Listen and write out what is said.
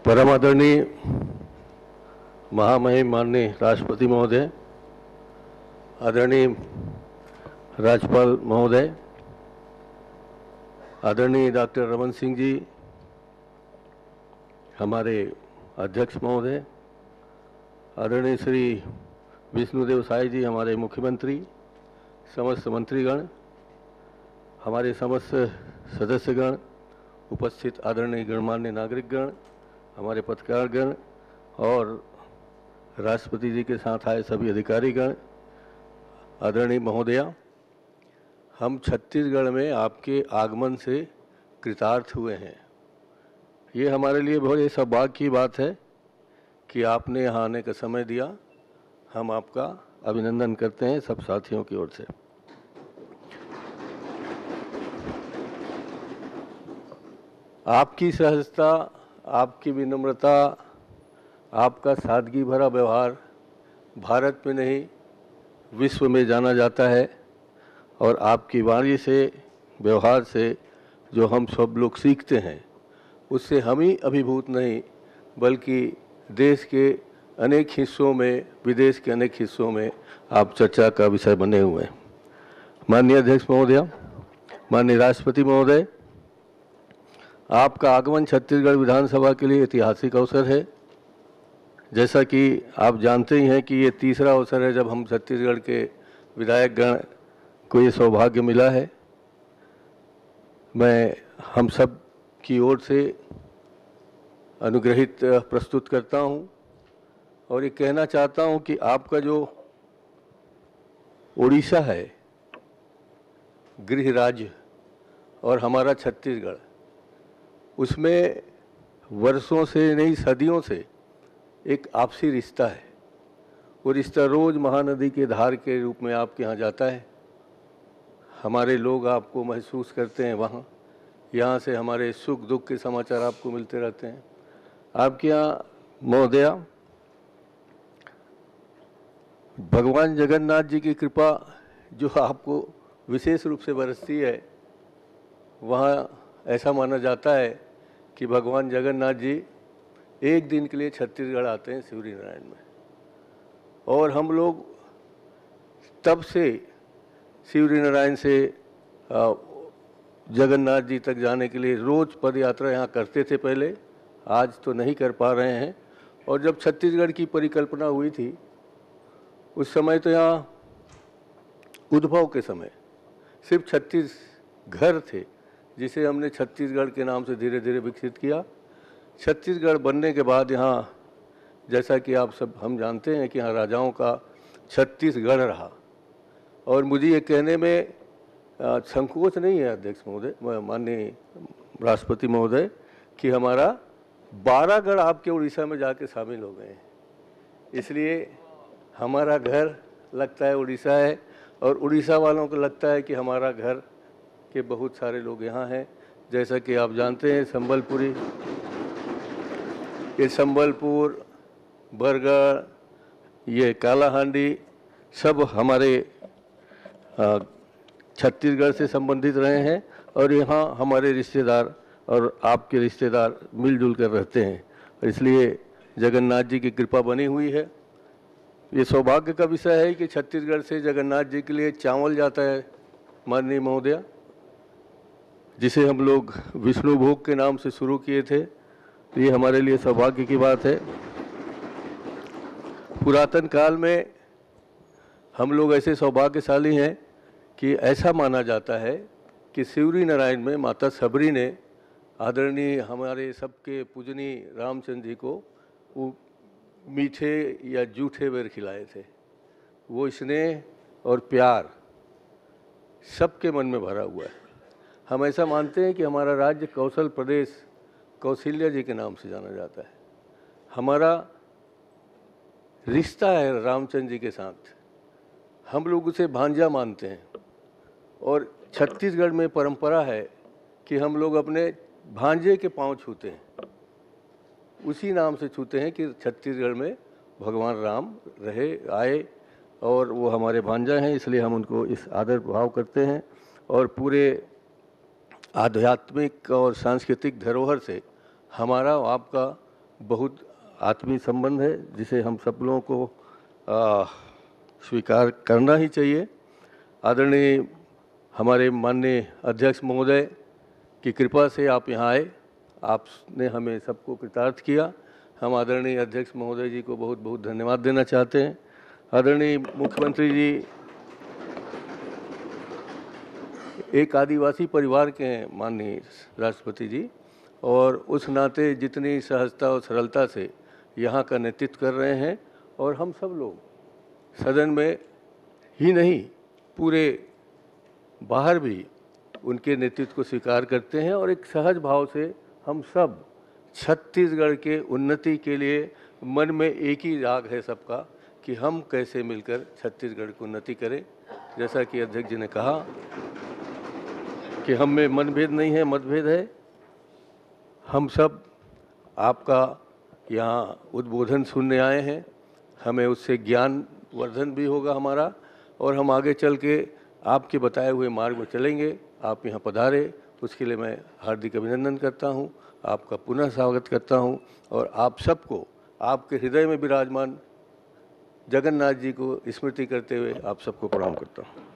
परम आदरणीय महामहिम माननीय राष्ट्रपति महोदय, आदरणीय राज्यपाल महोदय, आदरणीय डॉक्टर रमन सिंह जी, हमारे अध्यक्ष महोदय, आदरणीय श्री विष्णुदेव साय जी, हमारे मुख्यमंत्री, समस्त मंत्रीगण, हमारे समस्त सदस्यगण, उपस्थित आदरणीय गणमान्य नागरिकगण, हमारे पत्रकारगण और राष्ट्रपति जी के साथ आए सभी अधिकारीगण, आदरणीय महोदया, हम छत्तीसगढ़ में आपके आगमन से कृतार्थ हुए हैं। ये हमारे लिए बहुत ही सौभाग्य की बात है कि आपने यहाँ आने का समय दिया। हम आपका अभिनंदन करते हैं सब साथियों की ओर से। आपकी सहजता, आपकी विनम्रता, आपका सादगी भरा व्यवहार भारत में नहीं विश्व में जाना जाता है और आपकी वाणी से, व्यवहार से जो हम सब लोग सीखते हैं उससे हम ही अभिभूत नहीं बल्कि देश के अनेक हिस्सों में, विदेश के अनेक हिस्सों में आप चर्चा का विषय बने हुए हैं। माननीय अध्यक्ष महोदय, माननीय राष्ट्रपति महोदय, आपका आगमन छत्तीसगढ़ विधानसभा के लिए ऐतिहासिक अवसर है। जैसा कि आप जानते ही हैं कि ये तीसरा अवसर है जब हम छत्तीसगढ़ के विधायक गण को ये सौभाग्य मिला है। मैं हम सब की ओर से अनुग्रहित प्रस्तुत करता हूं और ये कहना चाहता हूं कि आपका जो उड़ीसा है गृह राज्य और हमारा छत्तीसगढ़, उसमें वर्षों से नहीं सदियों से एक आपसी रिश्ता है। वो रिश्ता रोज़ महानदी के धार के रूप में आपके यहाँ जाता है। हमारे लोग आपको महसूस करते हैं वहाँ, यहाँ से हमारे सुख दुख के समाचार आपको मिलते रहते हैं। आपके यहाँ महोदया, भगवान जगन्नाथ जी की कृपा जो आपको विशेष रूप से बरसती है, वहाँ ऐसा माना जाता है कि भगवान जगन्नाथ जी एक दिन के लिए छत्तीसगढ़ आते हैं शिवरी नारायण में, और हम लोग तब से शिवरी नारायण से जगन्नाथ जी तक जाने के लिए रोज़ पद यात्रा यहाँ करते थे पहले। आज तो नहीं कर पा रहे हैं। और जब छत्तीसगढ़ की परिकल्पना हुई थी उस समय तो यहाँ उद्भव के समय सिर्फ 36 घर थे, जिसे हमने छत्तीसगढ़ के नाम से धीरे धीरे विकसित किया। छत्तीसगढ़ बनने के बाद यहाँ, जैसा कि आप सब हम जानते हैं कि यहाँ राजाओं का 36 गढ़ रहा। और मुझे ये कहने में संकोच नहीं है अध्यक्ष महोदय, माननीय राष्ट्रपति महोदय, कि हमारा 12 गढ़ आपके उड़ीसा में जाके शामिल हो गए हैं। इसलिए हमारा घर लगता है उड़ीसा है और उड़ीसा वालों को लगता है कि हमारा घर के बहुत सारे लोग यहाँ हैं। जैसा कि आप जानते हैं संबलपुरी, ये संबलपुर, बरगढ़, ये कालाहांडी सब हमारे छत्तीसगढ़ से संबंधित रहे हैं और यहाँ हमारे रिश्तेदार और आपके रिश्तेदार मिलजुल कर रहते हैं। इसलिए जगन्नाथ जी की कृपा बनी हुई है। ये सौभाग्य का विषय है कि छत्तीसगढ़ से जगन्नाथ जी के लिए चावल जाता है माननीय महोदया, जिसे हम लोग विष्णु भोग के नाम से शुरू किए थे। तो ये हमारे लिए सौभाग्य की बात है। पुरातन काल में हम लोग ऐसे सौभाग्यशाली हैं कि ऐसा माना जाता है कि शिवरी नारायण में माता सबरी ने आदरणीय हमारे सबके पूजनीय रामचंद्र जी को वो मीठे या जूठे बेर खिलाए थे। वो स्नेह और प्यार सबके मन में भरा हुआ है। हम ऐसा मानते हैं कि हमारा राज्य कौशल प्रदेश कौशल्या जी के नाम से जाना जाता है। हमारा रिश्ता है रामचंद्र जी के साथ, हम लोग उसे भांजा मानते हैं। और छत्तीसगढ़ में परंपरा है कि हम लोग अपने भांजे के पांव छूते हैं, उसी नाम से छूते हैं कि छत्तीसगढ़ में भगवान राम रहे आए और वो हमारे भांजा हैं, इसलिए हम उनको इस आदर भाव करते हैं। और पूरे आध्यात्मिक और सांस्कृतिक धरोहर से हमारा आपका बहुत आत्मीय संबंध है जिसे हम सब लोगों को स्वीकार करना ही चाहिए। आदरणीय हमारे माननीय अध्यक्ष महोदय की कृपा से आप यहाँ आए, आपने हमें सबको कृतार्थ किया। हम आदरणीय अध्यक्ष महोदय जी को बहुत बहुत धन्यवाद देना चाहते हैं। आदरणीय मुख्यमंत्री जी एक आदिवासी परिवार के हैं माननीय राष्ट्रपति जी, और उस नाते जितनी सहजता और सरलता से यहाँ का नेतृत्व कर रहे हैं, और हम सब लोग सदन में ही नहीं पूरे बाहर भी उनके नेतृत्व को स्वीकार करते हैं, और एक सहज भाव से हम सब छत्तीसगढ़ के उन्नति के लिए मन में एक ही राग है सबका कि हम कैसे मिलकर छत्तीसगढ़ की उन्नति करें। जैसा कि अध्यक्ष जी ने कहा कि हम में मनभेद नहीं है, मतभेद है। हम सब आपका यहाँ उद्बोधन सुनने आए हैं, हमें उससे ज्ञान वर्धन भी होगा हमारा, और हम आगे चल के आपके बताए हुए मार्ग में चलेंगे। आप यहाँ पधारे, उसके लिए मैं हार्दिक अभिनंदन करता हूँ, आपका पुनः स्वागत करता हूँ, और आप सबको आपके हृदय में विराजमान जगन्नाथ जी को स्मृति करते हुए आप सबको प्रणाम करता हूँ।